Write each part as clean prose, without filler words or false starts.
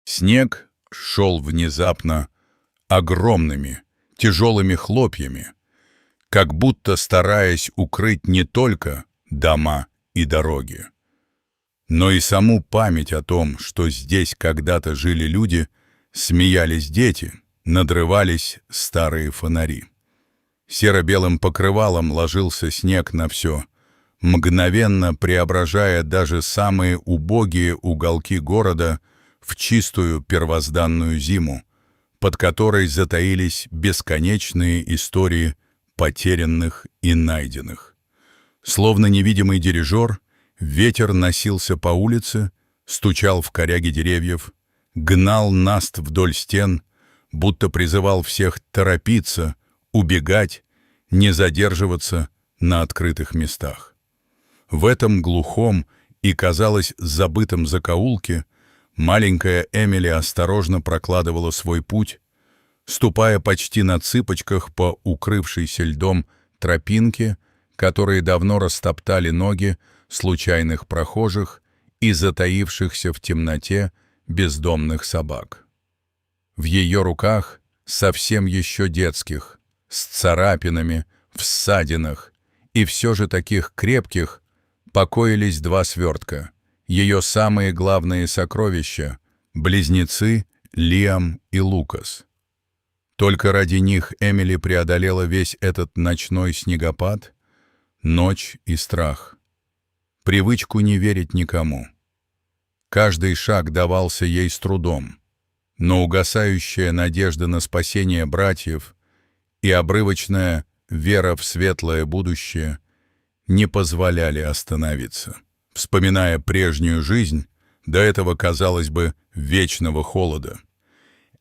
Снег шел внезапно огромными, тяжелыми хлопьями, как будто стараясь укрыть не только дома и дороги, но и саму память о том, что здесь когда-то жили люди, смеялись дети, надрывались старые фонари. Серо-белым покрывалом ложился снег на все, мгновенно преображая даже самые убогие уголки города в чистую первозданную зиму, под которой затаились бесконечные истории потерянных и найденных. Словно невидимый дирижер, ветер носился по улице, стучал в коряги деревьев, гнал наст вдоль стен, будто призывал всех торопиться, убегать, не задерживаться на открытых местах. В этом глухом и, казалось, забытом закоулке маленькая Эмили осторожно прокладывала свой путь, ступая почти на цыпочках по укрывшейся льдом тропинке, которые давно растоптали ноги случайных прохожих и затаившихся в темноте бездомных собак. В ее руках, совсем еще детских, с царапинами, в ссадинах и все же таких крепких, покоились два свертка, ее самые главные сокровища — близнецы Лиам и Лукас. Только ради них Эмили преодолела весь этот ночной снегопад, ночь и страх. Привычку не верить никому. Каждый шаг давался ей с трудом, но угасающая надежда на спасение братьев и обрывочная вера в светлое будущее не позволяли остановиться. Вспоминая прежнюю жизнь, до этого, казалось бы, вечного холода,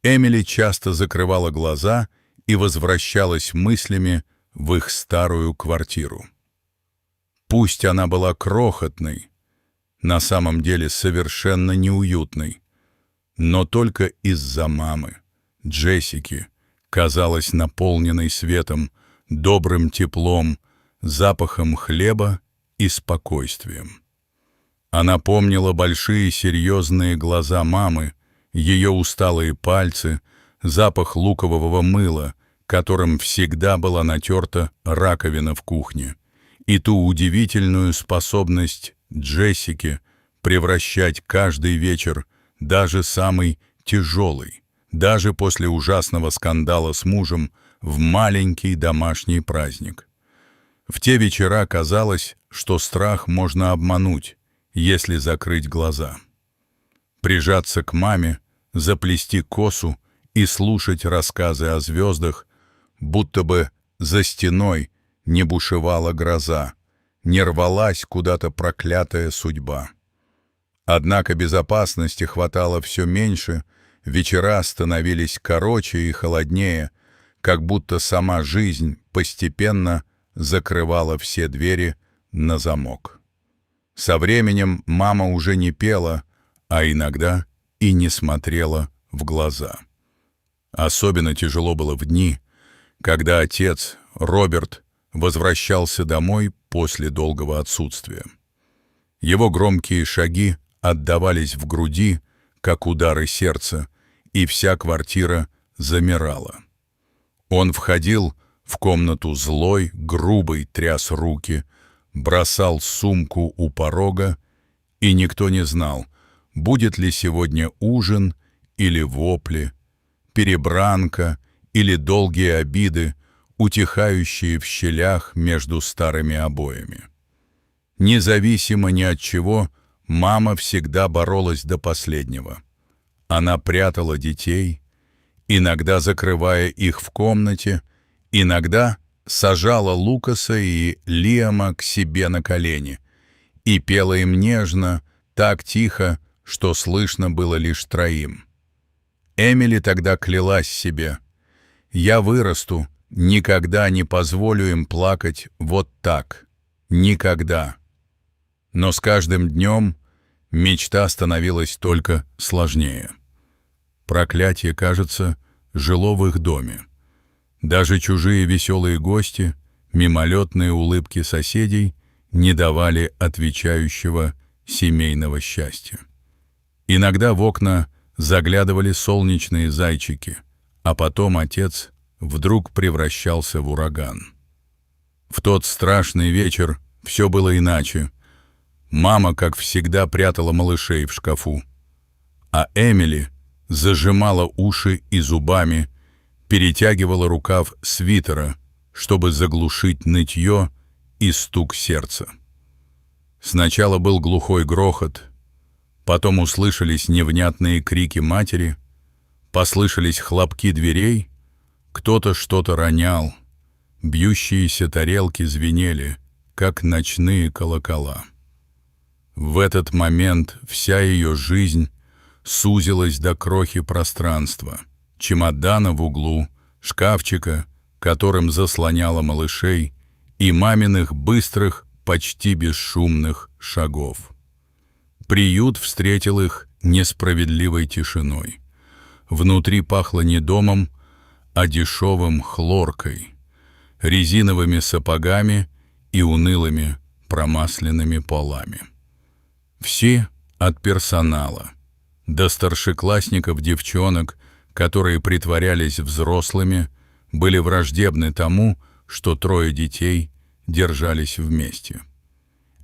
Эмили часто закрывала глаза и возвращалась мыслями в их старую квартиру. Пусть она была крохотной, на самом деле совершенно неуютной, но только из-за мамы, Джессики, казалась наполненной светом, добрым теплом, запахом хлеба и спокойствием. Она помнила большие серьезные глаза мамы, ее усталые пальцы, запах лукового мыла, которым всегда была натерта раковина в кухне, и ту удивительную способность Джессики превращать каждый вечер, даже самый тяжелый, даже после ужасного скандала с мужем, в маленький домашний праздник. В те вечера казалось, что страх можно обмануть, если закрыть глаза. Прижаться к маме, заплести косу и слушать рассказы о звездах, будто бы за стеной не бушевала гроза, не рвалась куда-то проклятая судьба. Однако безопасности хватало все меньше, вечера становились короче и холоднее, как будто сама жизнь постепенно закрывала все двери на замок. Со временем мама уже не пела, а иногда и не смотрела в глаза. Особенно тяжело было в дни, когда отец, Роберт, возвращался домой после долгого отсутствия. Его громкие шаги отдавались в груди, как удары сердца, и вся квартира замирала. Он входил в комнату злой, грубый, тряс руки, бросал сумку у порога, и никто не знал, будет ли сегодня ужин или вопли, перебранка или долгие обиды, утихающие в щелях между старыми обоями. Независимо ни от чего, мама всегда боролась до последнего. Она прятала детей, иногда закрывая их в комнате, иногда сажала Лукаса и Лиама к себе на колени и пела им нежно, так тихо, что слышно было лишь троим. Эмили тогда клялась себе: «Я вырасту, никогда не позволю им плакать вот так. Никогда». Но с каждым днем мечта становилась только сложнее. Проклятие, кажется, жило в их доме. Даже чужие веселые гости, мимолетные улыбки соседей не давали отвечающего семейного счастья. Иногда в окна заглядывали солнечные зайчики, а потом отец вдруг превращался в ураган. В тот страшный вечер все было иначе. Мама, как всегда, прятала малышей в шкафу, а Эмили зажимала уши и зубами перетягивала рукав свитера, чтобы заглушить нытье и стук сердца. Сначала был глухой грохот, потом услышались невнятные крики матери, послышались хлопки дверей, кто-то что-то ронял, бьющиеся тарелки звенели, как ночные колокола. В этот момент вся ее жизнь сузилась до крохи пространства, чемодана в углу, шкафчика, которым заслоняла малышей, и маминых быстрых, почти бесшумных шагов. Приют встретил их несправедливой тишиной. Внутри пахло не домом, а дешевым хлоркой, резиновыми сапогами и унылыми промасленными полами. Все от персонала до старшеклассников-девчонок, которые притворялись взрослыми, были враждебны тому, что трое детей держались вместе.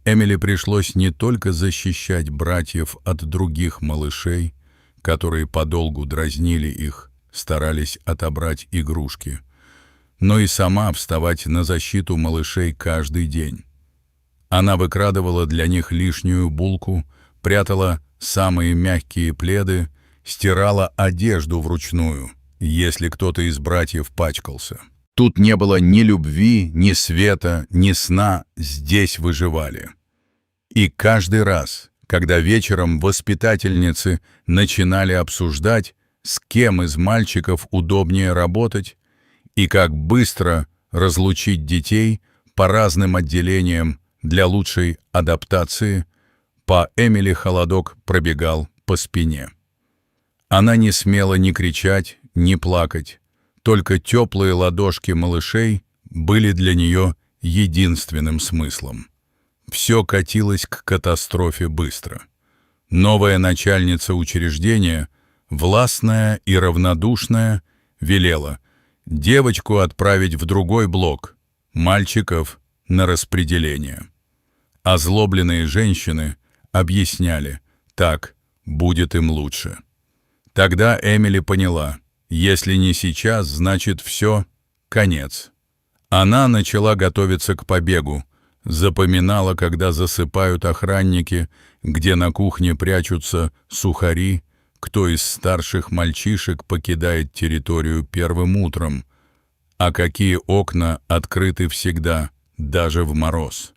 Эмили пришлось не только защищать братьев от других малышей, которые подолгу дразнили их, старались отобрать игрушки, но и сама вставать на защиту малышей каждый день. Она выкрадывала для них лишнюю булку, прятала самые мягкие пледы, стирала одежду вручную, если кто-то из братьев пачкался. Тут не было ни любви, ни света, ни сна, здесь выживали. И каждый раз, когда вечером воспитательницы начинали обсуждать, с кем из мальчиков удобнее работать и как быстро разлучить детей по разным отделениям для лучшей адаптации, по Эмили холодок пробегал по спине. Она не смела ни кричать, ни плакать, только теплые ладошки малышей были для нее единственным смыслом. Все катилось к катастрофе быстро. Новая начальница учреждения, властная и равнодушная, велела девочку отправить в другой блок, мальчиков на распределение. Озлобленные женщины объясняли, так будет им лучше. Тогда Эмили поняла, если не сейчас, значит все, конец. Она начала готовиться к побегу, запоминала, когда засыпают охранники, где на кухне прячутся сухари, кто из старших мальчишек покидает территорию первым утром, а какие окна открыты всегда, даже в мороз.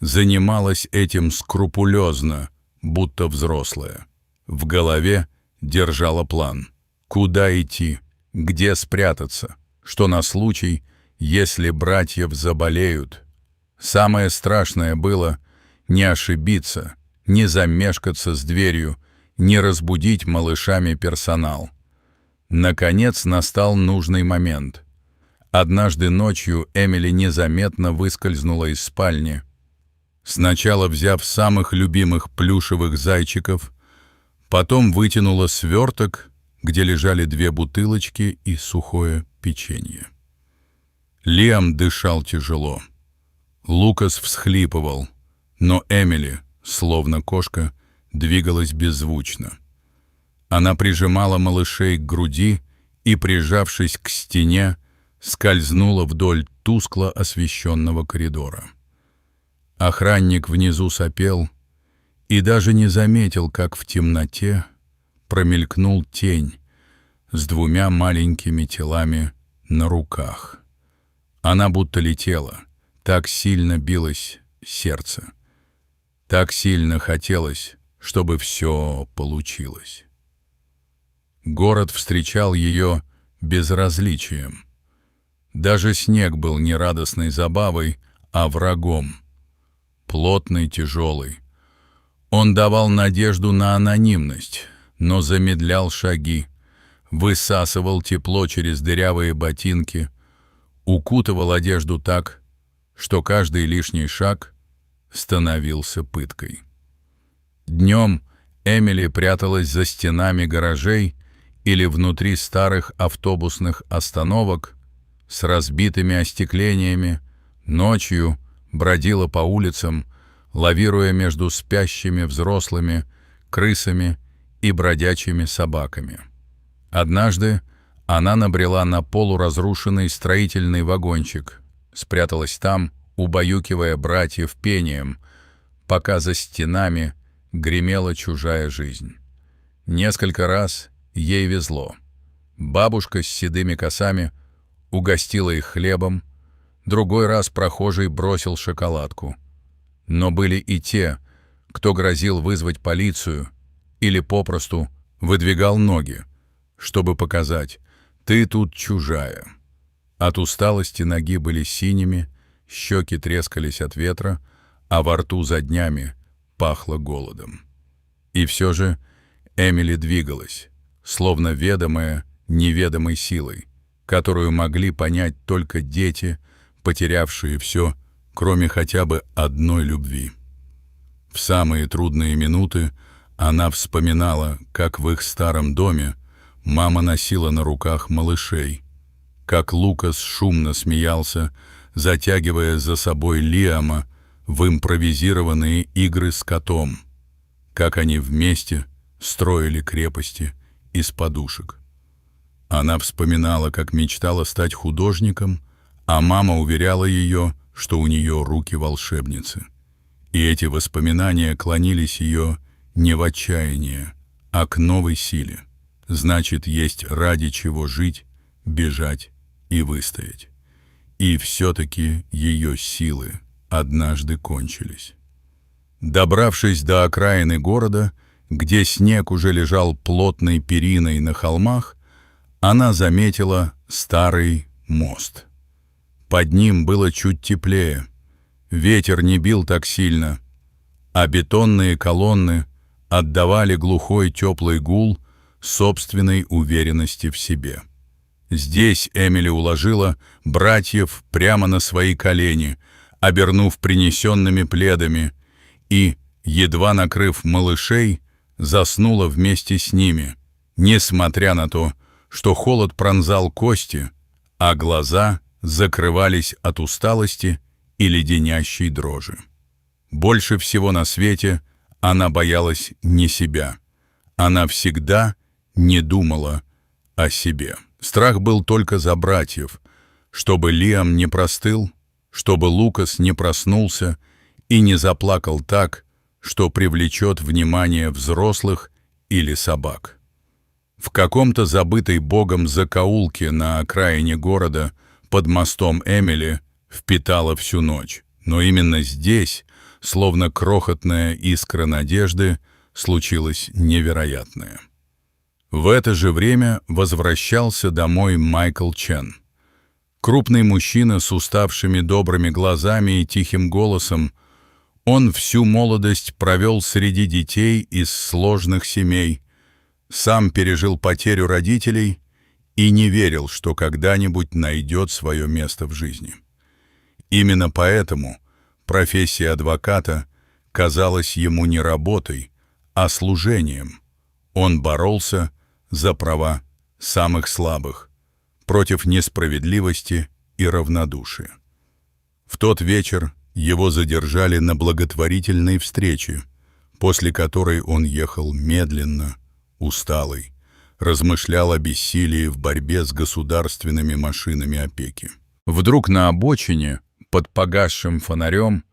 Занималась этим скрупулезно, будто взрослая. В голове держала план. Куда идти, где спрятаться, что на случай, если братьев заболеют. Самое страшное было не ошибиться, не замешкаться с дверью, не разбудить малышами персонал. Наконец настал нужный момент. Однажды ночью Эмили незаметно выскользнула из спальни, сначала взяв самых любимых плюшевых зайчиков, потом вытянула сверток, где лежали 2 бутылочки и сухое печенье. Лиам дышал тяжело. Лукас всхлипывал, но Эмили, словно кошка, двигалась беззвучно. Она прижимала малышей к груди и, прижавшись к стене, скользнула вдоль тускло освещенного коридора. Охранник внизу сопел и даже не заметил, как в темноте промелькнул тень с 2 маленькими телами на руках. Она будто летела, так сильно билось сердце, так сильно хотелось, чтобы все получилось. Город встречал ее безразличием. Даже снег был не радостной забавой, а врагом. Плотный, тяжелый. Он давал надежду на анонимность, но замедлял шаги, высасывал тепло через дырявые ботинки, укутывал одежду так, что каждый лишний шаг становился пыткой. Днем Эмили пряталась за стенами гаражей или внутри старых автобусных остановок с разбитыми остеклениями, ночью бродила по улицам, лавируя между спящими взрослыми, крысами и бродячими собаками. Однажды она набрела на полуразрушенный строительный вагончик, спряталась там, убаюкивая братьев пением, пока за стенами гремела чужая жизнь. Несколько раз ей везло. Бабушка с седыми косами угостила их хлебом, другой раз прохожий бросил шоколадку. Но были и те, кто грозил вызвать полицию или попросту выдвигал ноги, чтобы показать: «Ты тут чужая». От усталости ноги были синими, щеки трескались от ветра, а во рту за днями пахло голодом. И все же Эмили двигалась, словно ведомая неведомой силой, которую могли понять только дети, потерявшие все, кроме хотя бы одной любви. В самые трудные минуты она вспоминала, как в их старом доме мама носила на руках малышей, как Лукас шумно смеялся, затягивая за собой Лиама в импровизированные игры с котом, как они вместе строили крепости из подушек. Она вспоминала, как мечтала стать художником, а мама уверяла ее, что у нее руки волшебницы. И эти воспоминания клонились ее не в отчаяние, а к новой силе. Значит, есть ради чего жить, бежать и выстоять. И все-таки ее силы однажды кончились. Добравшись до окраины города, где снег уже лежал плотной периной на холмах, она заметила старый мост. Под ним было чуть теплее, ветер не бил так сильно, а бетонные колонны отдавали глухой теплый гул собственной уверенности в себе. Здесь Эмили уложила братьев прямо на свои колени, обернув принесенными пледами, и, едва накрыв малышей, заснула вместе с ними, несмотря на то, что холод пронзал кости, а глаза закрывались от усталости и леденящей дрожи. Больше всего на свете она боялась не себя. Она всегда не думала о себе. Страх был только за братьев, чтобы Лиам не простыл, чтобы Лукас не проснулся и не заплакал так, что привлечет внимание взрослых или собак. В каком-то забытой богом закоулке на окраине города под мостом Эмили впитала всю ночь, но именно здесь, словно крохотная искра надежды, случилось невероятное. В это же время возвращался домой Майкл Чен. Крупный мужчина с уставшими добрыми глазами и тихим голосом. Он всю молодость провел среди детей из сложных семей, сам пережил потерю родителей и не верил, что когда-нибудь найдет свое место в жизни. Именно поэтому профессия адвоката казалась ему не работой, а служением. Он боролся за права самых слабых, против несправедливости и равнодушия. В тот вечер его задержали на благотворительной встрече, после которой он ехал медленно, усталый, размышлял о бессилии в борьбе с государственными машинами опеки. Вдруг на обочине, под погасшим фонарем,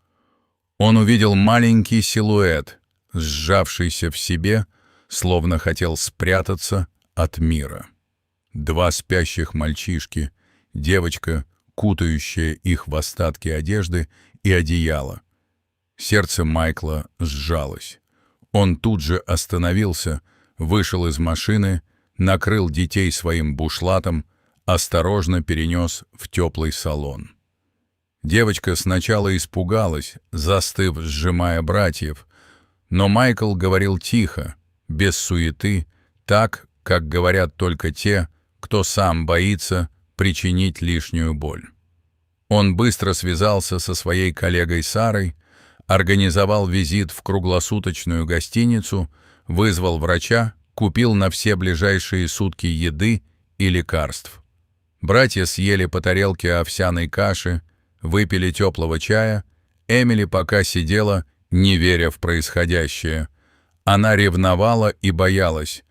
он увидел маленький силуэт, сжавшийся в себе, словно хотел спрятаться от мира. Два спящих мальчишки, девочка, кутающая их в остатки одежды и одеяла. Сердце Майкла сжалось. Он тут же остановился, вышел из машины, накрыл детей своим бушлатом, осторожно перенес в теплый салон. Девочка сначала испугалась, застыв, сжимая братьев, но Майкл говорил тихо, без суеты, так, как говорят только те, кто сам боится причинить лишнюю боль. Он быстро связался со своей коллегой Сарой, организовал визит в круглосуточную гостиницу, вызвал врача, купил на все ближайшие сутки еды и лекарств. Братья съели по тарелке овсяной каши, выпили теплого чая. Эмили пока сидела, не веря в происходящее. Она ревновала и боялась.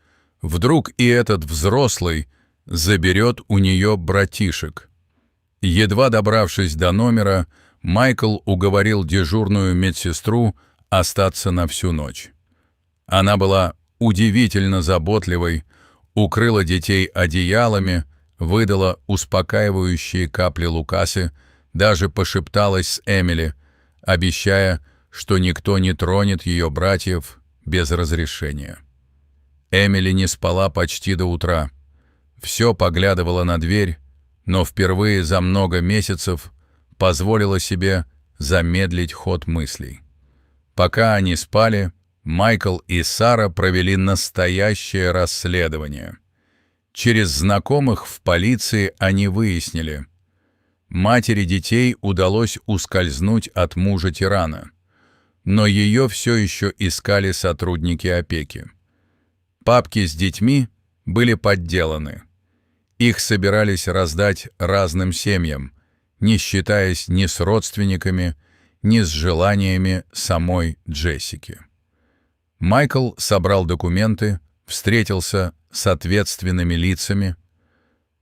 Вдруг и этот взрослый заберет у нее братишек. Едва добравшись до номера, Майкл уговорил дежурную медсестру остаться на всю ночь. Она была удивительно заботливой, укрыла детей одеялами, выдала успокаивающие капли Лукасы, даже пошепталась с Эмили, обещая, что никто не тронет ее братьев без разрешения. Эмили не спала почти до утра. Все поглядывала на дверь, но впервые за много месяцев позволила себе замедлить ход мыслей. Пока они спали, Майкл и Сара провели настоящее расследование. Через знакомых в полиции они выяснили: матери детей удалось ускользнуть от мужа-тирана, но ее все еще искали сотрудники опеки. Папки с детьми были подделаны. Их собирались раздать разным семьям, не считаясь ни с родственниками, ни с желаниями самой Джессики. Майкл собрал документы, встретился с ответственными лицами,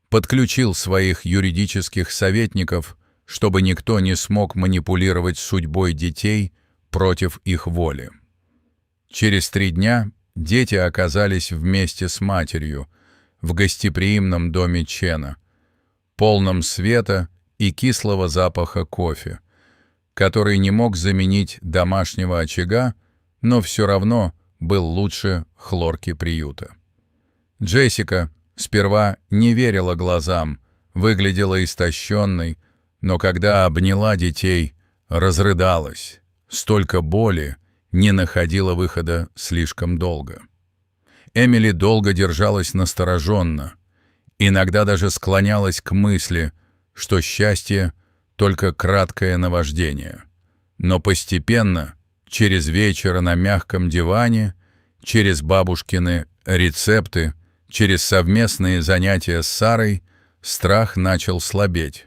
подключил своих юридических советников, чтобы никто не смог манипулировать судьбой детей против их воли. Через 3 дня дети оказались вместе с матерью в гостеприимном доме Чена, полном света и кислого запаха кофе, который не мог заменить домашнего очага, но все равно был лучше хлорки приюта. Джессика сперва не верила глазам, выглядела истощенной, но когда обняла детей, разрыдалась. Столько боли не находила выхода слишком долго. Эмили долго держалась настороженно, иногда даже склонялась к мысли, что счастье — только краткое наваждение. Но постепенно, через вечер на мягком диване, через бабушкины рецепты, через совместные занятия с Сарой, страх начал слабеть.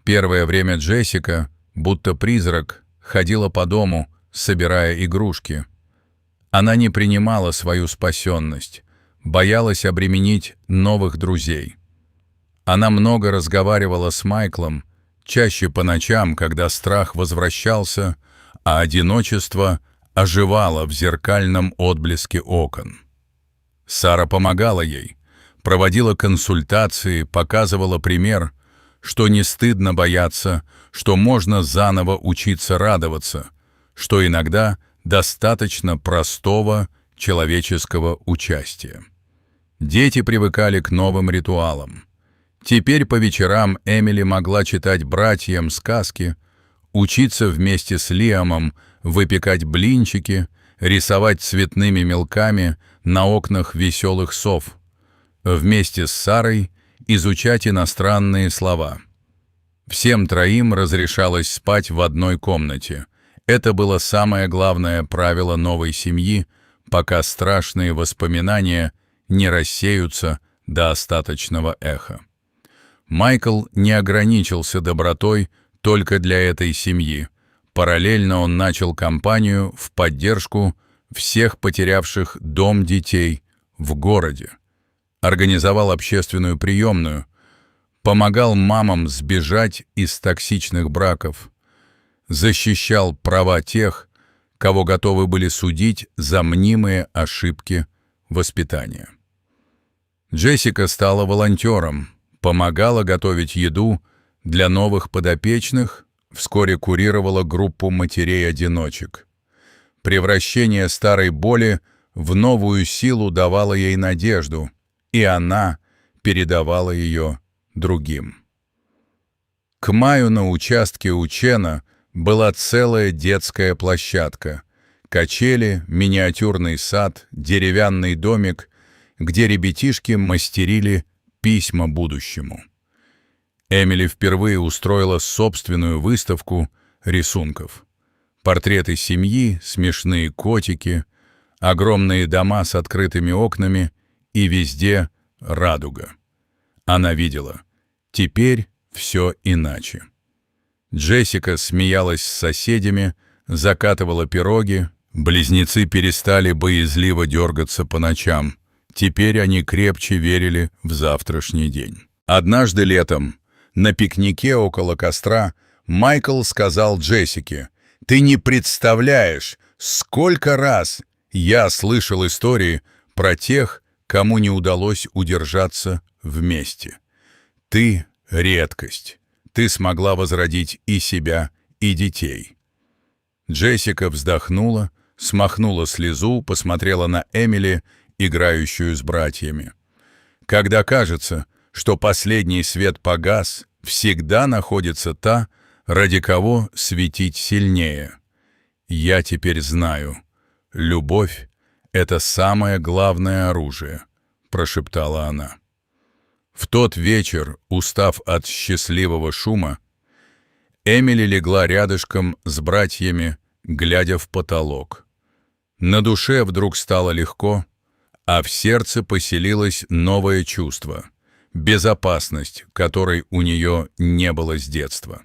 Первое время Джессика, будто призрак, ходила по дому, собирая игрушки. Она не принимала свою спасенность, боялась обременить новых друзей. Она много разговаривала с Майклом, чаще по ночам, когда страх возвращался, а одиночество оживало в зеркальном отблеске окон. Сара помогала ей, проводила консультации, показывала пример, что не стыдно бояться, что можно заново учиться радоваться, что иногда достаточно простого человеческого участия. Дети привыкали к новым ритуалам. Теперь по вечерам Эмили могла читать братьям сказки, учиться вместе с Лиамом выпекать блинчики, рисовать цветными мелками на окнах веселых сов, вместе с Сарой изучать иностранные слова. Всем троим разрешалось спать в одной комнате. Это было самое главное правило новой семьи, пока страшные воспоминания не рассеются до остаточного эха. Майкл не ограничился добротой только для этой семьи. Параллельно он начал кампанию в поддержку всех потерявших дом детей в городе. Организовал общественную приемную, помогал мамам сбежать из токсичных браков, защищал права тех, кого готовы были судить за мнимые ошибки воспитания. Джессика стала волонтером, помогала готовить еду для новых подопечных, вскоре курировала группу матерей-одиночек. Превращение старой боли в новую силу давало ей надежду, и она передавала ее другим. К маю на участке у Чена была целая детская площадка, качели, миниатюрный сад, деревянный домик, где ребятишки мастерили письма будущему. Эмили впервые устроила собственную выставку рисунков. Портреты семьи, смешные котики, Огромные дома с открытыми окнами, и везде радуга. Она видела. Теперь все иначе. Джессика смеялась с соседями, закатывала пироги. Близнецы перестали боязливо дергаться по ночам. Теперь они крепче верили в завтрашний день. Однажды летом, на пикнике около костра, Майкл сказал Джессике: «Ты не представляешь, сколько раз я слышал истории про тех, кому не удалось удержаться вместе. Ты — редкость. Ты смогла возродить и себя, и детей». Джессика вздохнула, смахнула слезу, посмотрела на Эмили, играющую с братьями. Когда кажется, что последний свет погас, всегда находится та, ради кого светить сильнее. Я теперь знаю, любовь — это самое главное оружие, прошептала она. В тот вечер, устав от счастливого шума, Эмили легла рядышком с братьями, глядя в потолок. На душе вдруг стало легко, а в сердце поселилось новое чувство — безопасность, которой у нее не было с детства.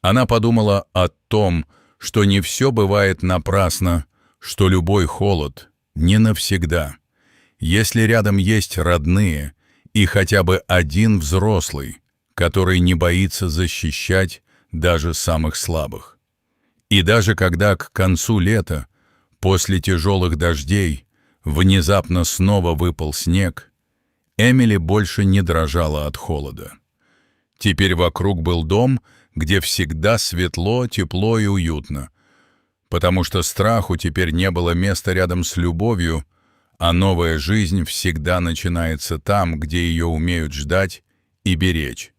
Она подумала о том, что не все бывает напрасно, что любой холод не навсегда. Если рядом есть родные и хотя бы один взрослый, который не боится защищать даже самых слабых. И даже когда к концу лета, после тяжелых дождей, внезапно снова выпал снег, Эмили больше не дрожала от холода. Теперь вокруг был дом, где всегда светло, тепло и уютно, потому что страху теперь не было места рядом с любовью, а новая жизнь всегда начинается там, где ее умеют ждать и беречь.